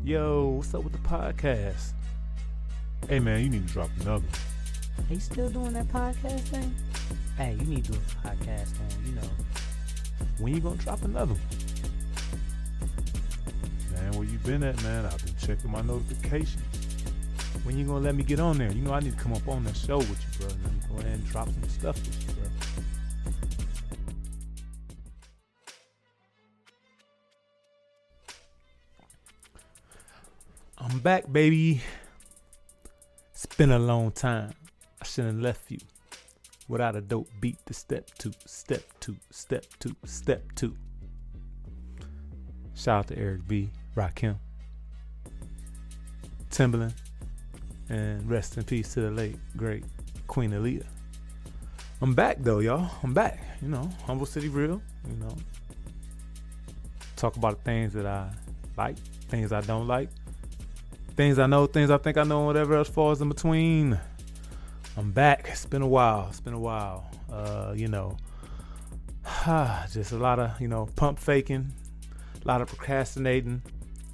Yo, what's up with the podcast? Hey man, you need to drop another one. Are you still doing that podcast thing? Hey, you need to do a podcast on, When you gonna drop another one? Man, where you been at, man? I've been checking my notifications. When you gonna let me get on there? You know I need to come up on that show with you, bro. Let me go ahead and drop some stuff with you, bro. I'm back, baby. It's been a long time. I shouldn't have left you without a dope beat to step two, step two, step two, step two. Shout out to Eric B, Rakim, Timbaland, and rest in peace to the late, great Queen Aaliyah. I'm back though, y'all. I'm back. Humble City Real. Talk about the things that I like, things I don't like. Things I know, things I think I know, and whatever else falls in between. I'm back. It's been a while. Just a lot of, pump faking, a lot of procrastinating,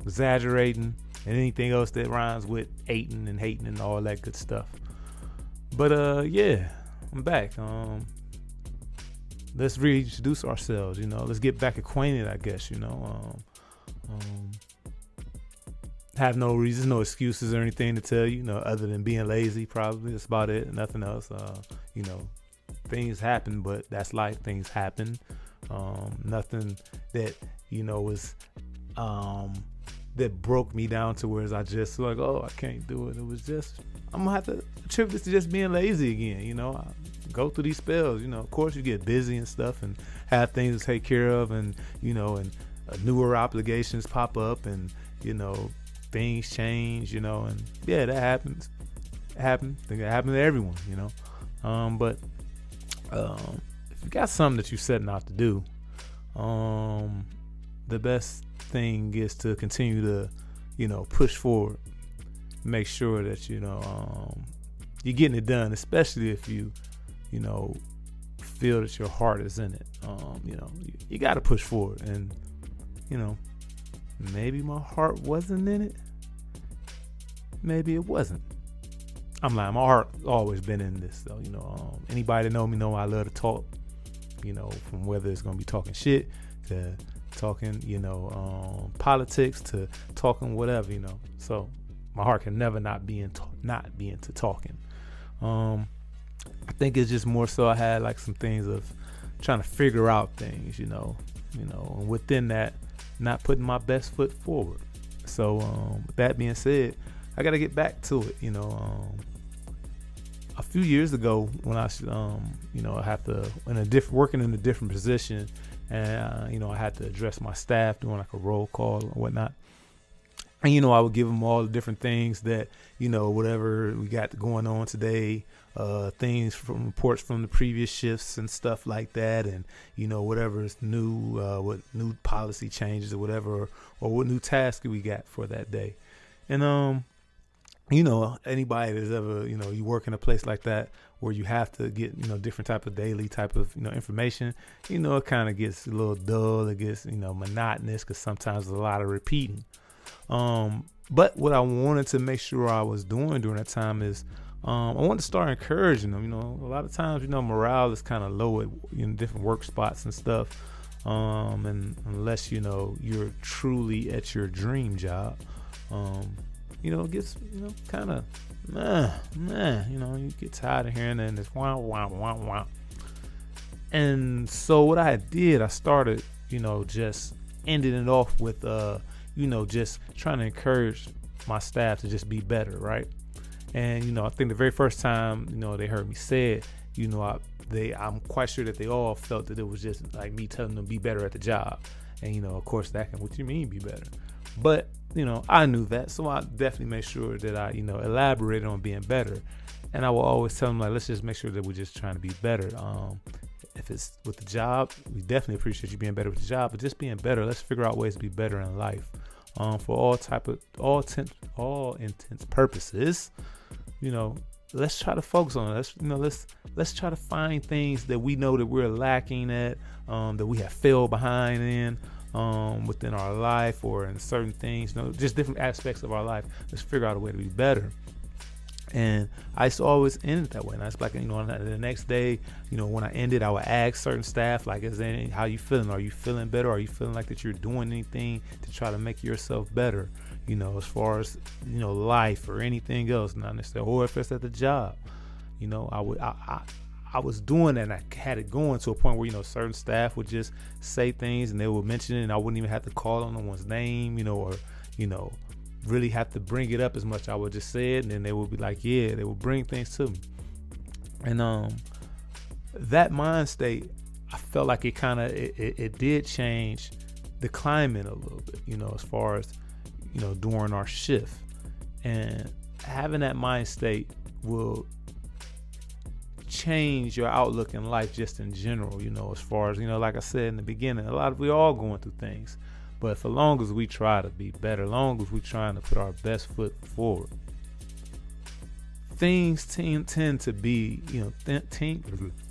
exaggerating, and anything else that rhymes with hating and all that good stuff. But, I'm back. Let's reintroduce ourselves, let's get back acquainted, I guess, have no reasons, no excuses or anything to tell you, other than being lazy, probably. That's about it. Nothing else. Things happen, but that's life. Things happen. Nothing that, was, that broke me down to where I just like, oh, I can't do it. It was just, I'm going to have to attribute this to just being lazy again. I go through these spells, of course you get busy and stuff and have things to take care of and, and newer obligations pop up and, things change, and yeah, that happens. I think it happened to everyone, But if you got something that you're setting out to do, the best thing is to continue to, push forward. Make sure that, you're getting it done, especially if you feel that your heart is in it. You got to push forward and, maybe my heart wasn't in it. Maybe it wasn't. I'm lying. My heart always been in this, though. Anybody that know me know I love to talk. From whether it's gonna be talking shit to talking, politics to talking whatever, So my heart can never not be into talking. I think it's just more so I had like some things of trying to figure out things, and within that, not putting my best foot forward. So with that being said, I got to get back to it. A few years ago when I I have to working in a different position, and I had to address my staff doing like a roll call and whatnot. And I would give them all the different things that whatever we got going on today, things from reports from the previous shifts and stuff like that, and whatever is new, what new policy changes or whatever, or what new task we got for that day. And anybody that's ever you work in a place like that where you have to get different type of daily type of information, it kind of gets a little dull. It gets monotonous because sometimes there's a lot of repeating. But what I wanted to make sure I was doing during that time is I wanted to start encouraging them. A lot of times morale is kind of low at different work spots and stuff, and unless you're truly at your dream job, it gets kind of you get tired of hearing that and it's wah wah wah wah. And so what I did, I started just ending it off with just trying to encourage my staff to just be better, right? And I think the very first time they heard me say it, I'm quite sure that they all felt that it was just like me telling them to be better at the job. And of course that can, what do you mean be better? But I knew that, so I definitely made sure that I elaborated on being better. And I will always tell them, like, let's just make sure that we're just trying to be better. If it's with the job, we definitely appreciate you being better with the job, but just being better, let's figure out ways to be better in life. For all intents purposes, let's try to focus on it. Let's try to find things that we know that we're lacking at, that we have failed behind in, within our life or in certain things, just different aspects of our life. Let's figure out a way to be better. And I used to always end it that way. And that's like, the next day, when I ended, I would ask certain staff, like, how you feeling? Are you feeling better? Are you feeling like that you're doing anything to try to make yourself better? As far as, life or anything else, not necessarily, or if it's at the job, I was doing that, and I had it going to a point where, certain staff would just say things and they would mention it, and I wouldn't even have to call on one's name, or, really have to bring it up as much. I would just say it, and then they would be like, yeah, they would bring things to me. And that mind state, I felt like it kind of it did change the climate a little bit, as far as, during our shift. And having that mind state will change your outlook in life just in general, as far as, like I said in the beginning, we all going through things. But for long as we try to be better, long as we trying to put our best foot forward, things tend to be,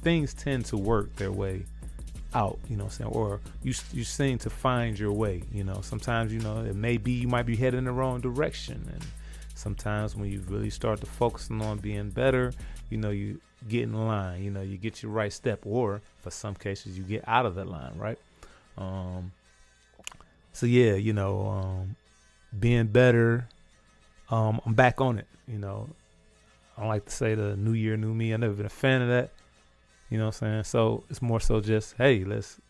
things tend to work their way out, or you seem to find your way. Sometimes, it may be you might be heading in the wrong direction, and sometimes when you really start to focus on being better, you get in line, you get your right step, or for some cases you get out of that line, right? So yeah, being better, I'm back on it. I don't like to say the new year, new me. I've never been a fan of that. You know what I'm saying? So it's more so just, hey, let's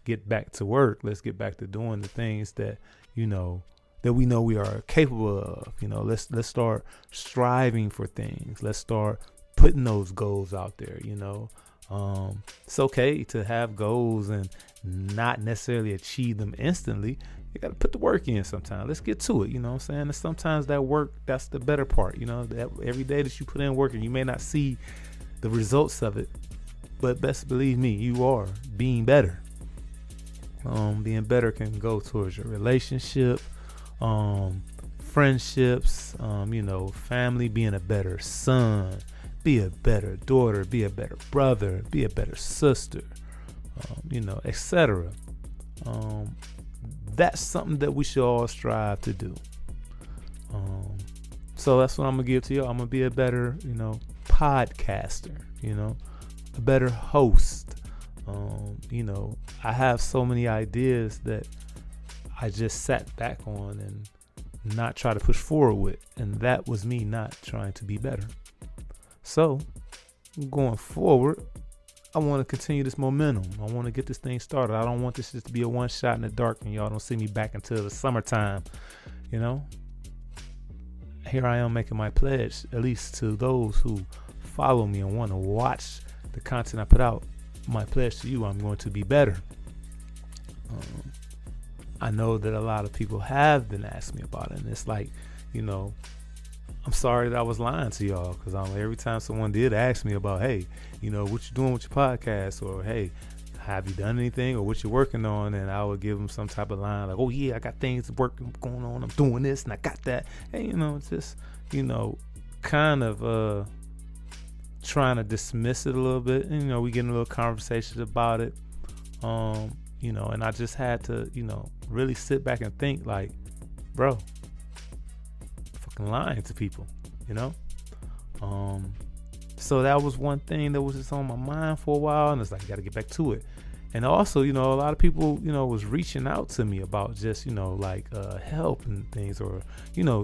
get back to work. Let's get back to doing the things that, that we know we are capable of. Let's start striving for things. Let's start putting those goals out there. It's okay to have goals and not necessarily achieve them instantly. You got to put the work in sometimes. Let's get to it. You know what I'm saying? And sometimes that work, that's the better part. That every day that you put in work and you may not see the results of it, but best believe me, you are being better. Being better can go towards your relationship, friendships, family, being a better son, be a better daughter, be a better brother, be a better sister, etc. That's something that we should all strive to do. So that's what I'm gonna give to you. I'm gonna be a better, podcaster, a better host. I have so many ideas that I just sat back on and not try to push forward with, and that was me not trying to be better. So going forward, I want to continue this momentum. I want to get this thing started. I don't want this just to be a one shot in the dark and y'all don't see me back until the summertime. Here I am making my pledge, at least to those who follow me and want to watch the content I put out. My pledge to you, I'm going to be better. I know that a lot of people have been asking me about it, and it's like, I'm sorry that I was lying to y'all, because every time someone did ask me about, hey, what you doing with your podcast, or hey, have you done anything, or what you're working on, and I would give them some type of line like, oh yeah, I got things working going on, I'm doing this and I got that, and just kind of trying to dismiss it a little bit, and we getting a little conversation about it, and I just had to really sit back and think like, bro, fucking lying to people, so that was one thing that was just on my mind for a while, and it's like, gotta get back to it. And also, a lot of people, was reaching out to me about just, help and things, or,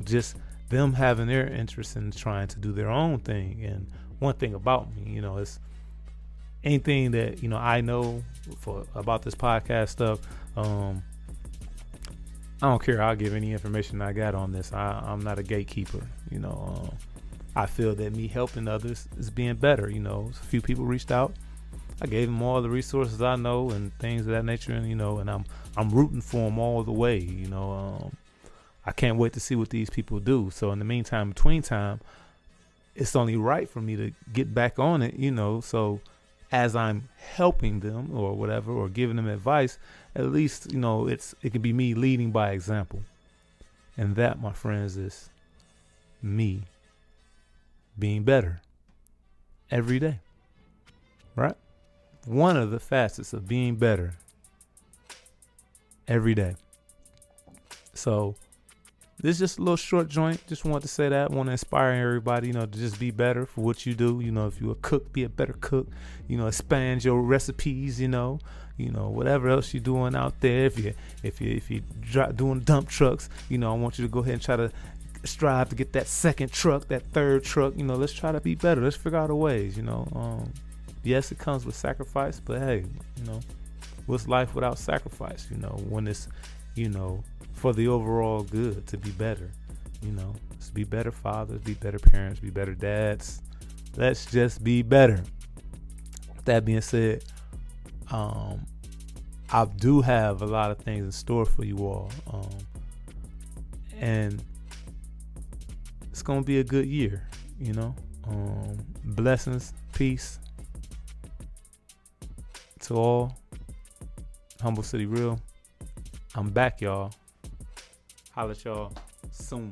just them having their interest in trying to do their own thing. And one thing about me, it's anything that, I know about this podcast stuff. I don't care. I'll give any information I got on this. I'm not a gatekeeper, I feel that me helping others is being better. A few people reached out. I gave them all the resources I know and things of that nature, and and I'm rooting for them all the way. I can't wait to see what these people do. So in the meantime, between time, it's only right for me to get back on it. So as I'm helping them or whatever, or giving them advice, at least it can be me leading by example, and that, my friends, is me being better every day, right? One of the facets of being better every day. So this is just a little short joint. Just want to say that. Want to inspire everybody, to just be better for what you do. If you're a cook, be a better cook. Expand your recipes. Whatever else you're doing out there. If you doing dump trucks, I want you to go ahead and try to strive to get that second truck, that third truck. Let's try to be better. Let's figure out a ways. Yes, it comes with sacrifice, but hey, what's life without sacrifice? When it's, for the overall good, to be better. Let's be better fathers, be better parents, be better dads. Let's just be better. That being said, I do have a lot of things in store for you all, and it's gonna be a good year. Blessings, peace to all. Humble City Real. I'm back, y'all. Holla at y'all soon.